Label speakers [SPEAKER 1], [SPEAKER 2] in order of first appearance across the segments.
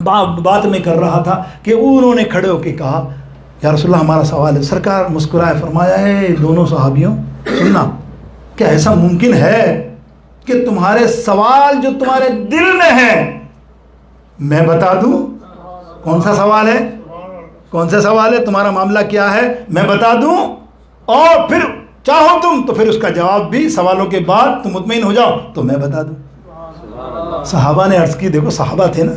[SPEAKER 1] بات میں کر رہا تھا کہ انہوں نے کھڑے ہو کے کہا یا رسول اللہ ہمارا سوال ہے. سرکار مسکرائے فرمایا ہے دونوں صحابیوں سننا، کیا ایسا ممکن ہے کہ تمہارے سوال جو تمہارے دل میں ہے میں بتا دوں؟ کون سا سوال ہے؟ کون سا سوال ہے؟ تمہارا معاملہ کیا ہے میں بتا دوں، اور پھر چاہو تم تو پھر اس کا جواب بھی سوالوں کے بعد تم مطمئن ہو جاؤ تو میں بتا دوں. صحابہ نے عرض کی، دیکھو صحابہ تھے نا،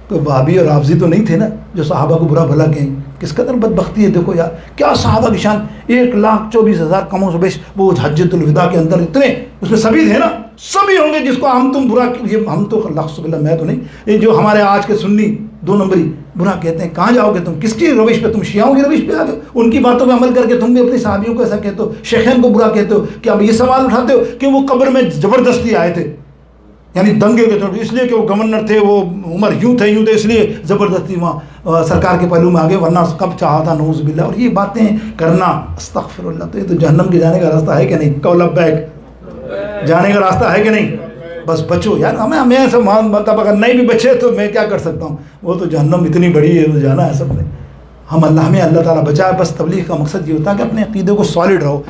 [SPEAKER 1] تو بھابی اور حافظی تو نہیں تھے نا جو صحابہ کو برا بھلا کہیں. کس قدر بدبختی ہے دیکھو یار، کیا صحابہ کی شان. 1,24,000 کم و بیش وہ حجۃ الوداع کے اندر اتنے، اس میں سبھی تھے نا، سبھی ہوں گے جس کو ہم تم برا، یہ ہم تو اللہ باللہ میں تو نہیں، یہ جو ہمارے آج کے سنی 2 نمبری برا کہتے ہیں. کہاں جاؤ گے تم؟ کس کی روش پہ؟ تم شیعوں کی روش پہ آ گئے، ان کی باتوں پہ عمل کر کے تم بھی اپنے صحابیوں کو ایسا کہتے ہو، شیخین کو برا کہتے ہو. کہ اب یہ سوال اٹھاتے ہو کہ وہ قبر میں زبردستی آئے تھے، یعنی دنگے کے طور اس لیے کہ وہ گورنر تھے، وہ عمر یوں تھے اس لیے زبردستی وہاں سرکار کے پہلو میں آگے، ورنہ کب چاہا تھا نعوذ باللہ. اور یہ باتیں کرنا استغفر اللہ. تو یہ تو جہنم کے جانے کا راستہ ہے کہ نہیں؟ قول لبیک جانے کا راستہ ہے کہ نہیں؟ بس بچو یار. ہمیں ایسا مطلب اگر نہیں بھی بچے تو میں کیا کر سکتا ہوں؟ وہ تو جہنم اتنی بڑی ہے، تو جانا ہے سب نے. ہم اللہ تعالیٰ بچائے. بس تبلیغ کا مقصد یہ ہوتا ہے کہ اپنے عقیدے کو سالڈ رہو.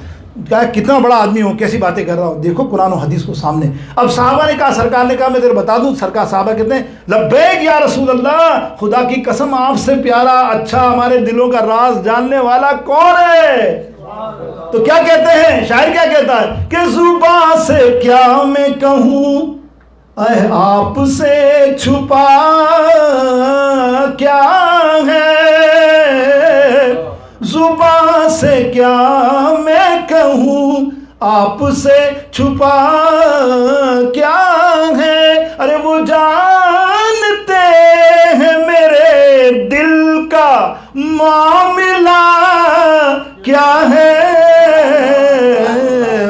[SPEAKER 1] کیا کتنا بڑا آدمی ہو، کیسی باتیں کر رہا ہو، دیکھو قرآن و حدیث کو سامنے. اب صحابہ نے کہا، سرکار نے کہا میں تیرے بتا دوں. سرکار صحابہ کہتے ہیں لبیک یا رسول اللہ، خدا کی قسم آپ سے پیارا اچھا ہمارے دلوں کا راز جاننے والا کون ہے؟ تو کیا کہتے ہیں؟ شاعر کیا کہتا ہے کہ زبان سے کیا میں کہوں اے آپ سے چھپا کیا ہے، زبان سے کیا میں کہوں آپ سے چھپا کیا ہے. ارے وہ جانتے ہیں میرے دل کا معاملہ کیا ہے،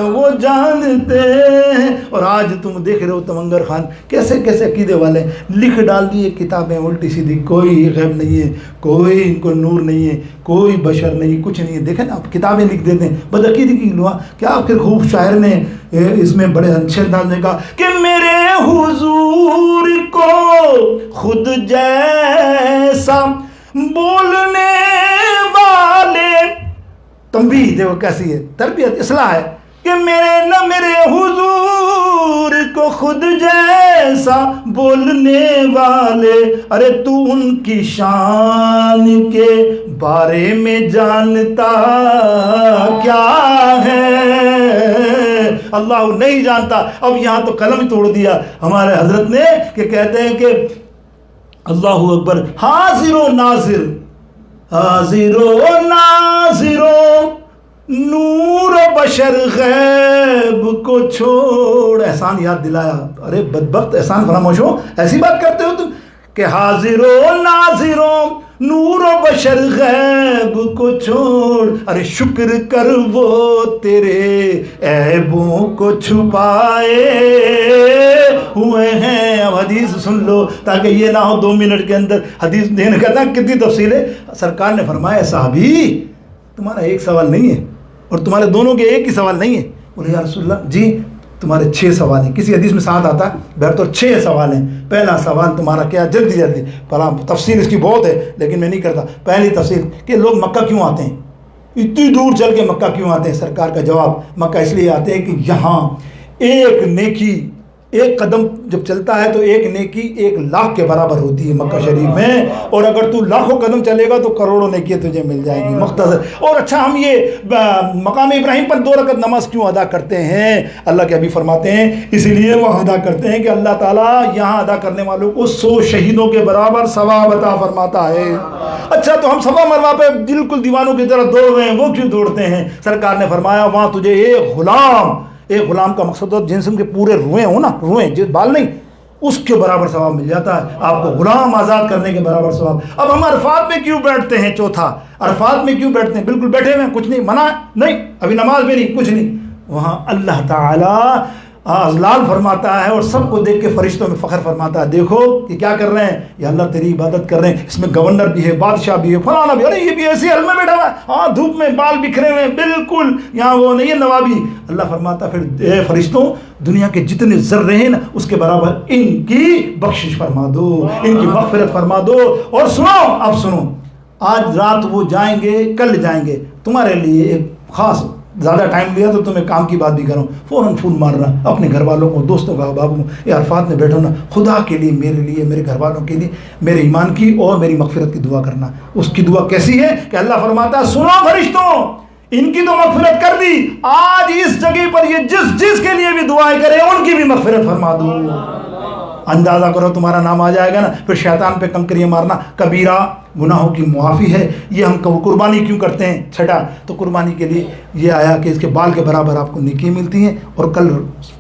[SPEAKER 1] وہ جانتے ہیں. اور آج تم دیکھ رہے ہو تمنگر خان کیسے کیسے عقیدے والے لکھ ڈال دیے کتابیں الٹی سیدھی. کوئی غیب نہیں ہے، کوئی ان کو نور نہیں ہے، کوئی بشر نہیں، کچھ نہیں ہے. دیکھیں نا آپ کتابیں لکھ دیتے ہیں بدعقیدگی کی لوا. کیا پھر خوب شاعر نے اس میں بڑے اچھے انداز میں کہا کہ میرے حضور کو خود جیسا بولنے والے. تنبیہ دیکھو کیسی ہے، تربیت اصلاح ہے کہ میرے حضور کو خود جیسا بولنے والے. ارے تو ان کی شان کے بارے میں جانتا کیا ہے؟ اللہ نہیں جانتا. اب یہاں تو قلم توڑ دیا ہمارے حضرت نے کہ کہتے ہیں کہ اللہ اکبر، حاضر و ناظر، حاضر و ناظر نور بشر غیب کو چھوڑ. احسان یاد دلایا. ارے بدبخت احسان فراموش ہو، ایسی بات کرتے ہو تم کہ حاضر و ناظر نور بشر غیب کو چھوڑ. ارے شکر کر وہ تیرے عیبوں کو چھپائے ہوئے ہیں. اب حدیث سن لو تاکہ یہ نہ ہو 2 منٹ کے اندر حدیث دینے کا. کتنی تفصیل ہے. سرکار نے فرمایا صحابی تمہارا ایک سوال نہیں ہے اور تمہارے دونوں کے ایک ہی سوال نہیں ہے. بولے یا رسول اللہ جی تمہارے 6 سوال ہیں. کسی حدیث میں 7 آتا ہے، بہرطور 6 سوال ہیں. پہلا سوال تمہارا کیا؟ جلدی تفصیل اس کی بہت ہے لیکن میں نہیں کرتا. پہلی تفصیل کہ لوگ مکہ کیوں آتے ہیں، اتنی دور چل کے مکہ کیوں آتے ہیں؟ سرکار کا جواب مکہ اس لیے آتے ہیں کہ یہاں ایک نیکی، ایک قدم جب چلتا ہے تو ایک نیکی 1,00,000 کے برابر ہوتی ہے مکہ شریف میں، اور اگر تو لاکھوں قدم چلے گا تو کروڑوں نیکی تجھے مل جائیں گی. مختصر. اور اچھا ہم یہ مقام ابراہیم پر 2 رکعت نماز کیوں ادا کرتے ہیں؟ اللہ کے حبیب فرماتے ہیں اسی لیے وہ ادا کرتے ہیں کہ اللہ تعالیٰ یہاں ادا کرنے والوں کو 100 شہیدوں کے برابر ثواب عطا فرماتا ہے. اچھا تو ہم صفا مروہ پہ بالکل دیوانوں کی طرح دوڑ رہے ہیں، وہ کیوں دوڑتے ہیں؟ سرکار نے فرمایا وہاں تجھے ایک غلام کا مقصد ہو جنسم کے پورے روئیں ہو نا، روئیں جس بال نہیں، اس کے برابر ثواب مل جاتا ہے آپ کو، غلام آزاد کرنے کے برابر ثواب. اب ہم عرفات میں کیوں بیٹھتے ہیں؟ چوتھا، عرفات میں کیوں بیٹھتے ہیں؟ بالکل بیٹھے ہوئے ہیں، کچھ نہیں منع نہیں، ابھی نماز بھی نہیں، کچھ نہیں. وہاں اللہ تعالیٰ اذلال فرماتا ہے اور سب کو دیکھ کے فرشتوں میں فخر فرماتا ہے، دیکھو کہ کیا کر رہے ہیں، یہ اللہ تیری عبادت کر رہے ہیں، اس میں گورنر بھی ہے، بادشاہ بھی ہے، فلانا بھی، ارے یہ بھی ایسے حل میں بیٹھا ہوا ہے، ہاں دھوپ میں بال بکھرے ہوئے ہیں، بالکل یہاں وہ نہیں ہے نوابی۔ اللہ فرماتا پھر اے فرشتوں دنیا کے جتنے ذرے ہیں نا اس کے برابر ان کی بخشش فرما دو، ان کی مغفرت فرما دو۔ اور سنو، اب سنو، آج رات وہ جائیں گے، کل جائیں گے، تمہارے لیے ایک خاص، زیادہ ٹائم لیا تو تمہیں کام کی بات بھی کروں، فوراً فون مارنا اپنے گھر والوں کو، دوستوں کو، احبابوں کو، یہ عرفات میں بیٹھو نا، خدا کے لیے، میرے لیے، میرے گھر والوں کے لیے، میرے ایمان کی اور میری مغفرت کی دعا کرنا۔ اس کی دعا کیسی ہے کہ اللہ فرماتا ہے سنو فرشتوں، ان کی تو مغفرت کر دی، آج اس جگہ پر یہ جس کے لیے بھی دعائیں کرے ان کی بھی مغفرت فرما دو۔ اندازہ کرو تمہارا نام آ جائے گا نا، پھر شیطان پہ کنکریاں مارنا کبیرہ گناہوں کی معافی ہے۔ یہ ہم قربانی کیوں کرتے ہیں؟ چھٹا تو قربانی کے لیے یہ آیا کہ اس کے بال کے برابر آپ کو نیکی ملتی ہیں، اور کل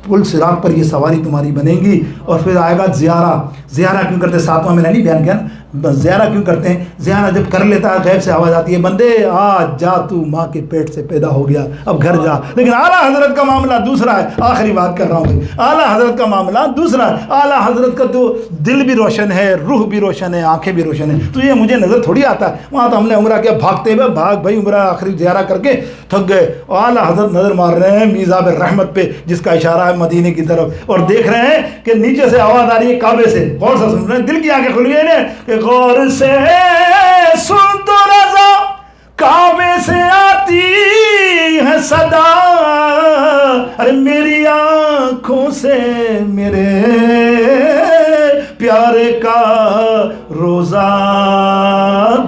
[SPEAKER 1] پل صراط پر یہ سواری تمہاری بنے گی۔ اور پھر آئے گا زیارہ کیوں کرتے ہیں؟ 7واں میں نہیں بیان کیا نا، زیارہ کیوں کرتے ہیں؟ زیارہ جب کر لیتا ہے غیب سے آواز آتی ہے، بندے آج جا، تو ماں کے پیٹ سے پیدا ہو گیا، اب گھر جا۔ لیکن اعلیٰ حضرت کا معاملہ دوسرا ہے، آخری بات کر رہا ہوں بھائی، اعلیٰ حضرت کا معاملہ دوسرا ہے۔ اعلیٰ حضرت کا تو دل بھی روشن ہے، روح بھی روشن ہے، آنکھیں بھی روشن ہیں، تو یہ مجھے نظر تھوڑی آتا ہے۔ وہاں تو ہم نے عمرہ کیا، بھاگتے ہوئے بھاگ بھائی عمرہ آخری زیارہ کر کے تھک گئے، اعلیٰ حضرت نظر مار رہے ہیں میزاب الرحمت پہ جس کا اشارہ ہے مدینے کی طرف، اور دیکھ رہے ہیں کہ نیچے سے آواز آ رہی ہے کعبے سے، غور سے سن رہے ہیں، دل کی آنکھیں کھل گئی ہیں کہ غور سے سن تو رضا، کعبے سے آتی ہے صدا، ارے میری آنکھوں سے میرے پیارے کا روزہ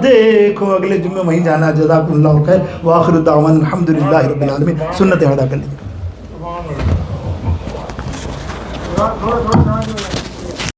[SPEAKER 1] دیکھو۔ اگلے جمعے وہیں جانا ہے۔ جزاکم اللہ خیر، وآخر دعوانا الحمدللہ رب العالمین۔ سنت ادا کر لیجیے۔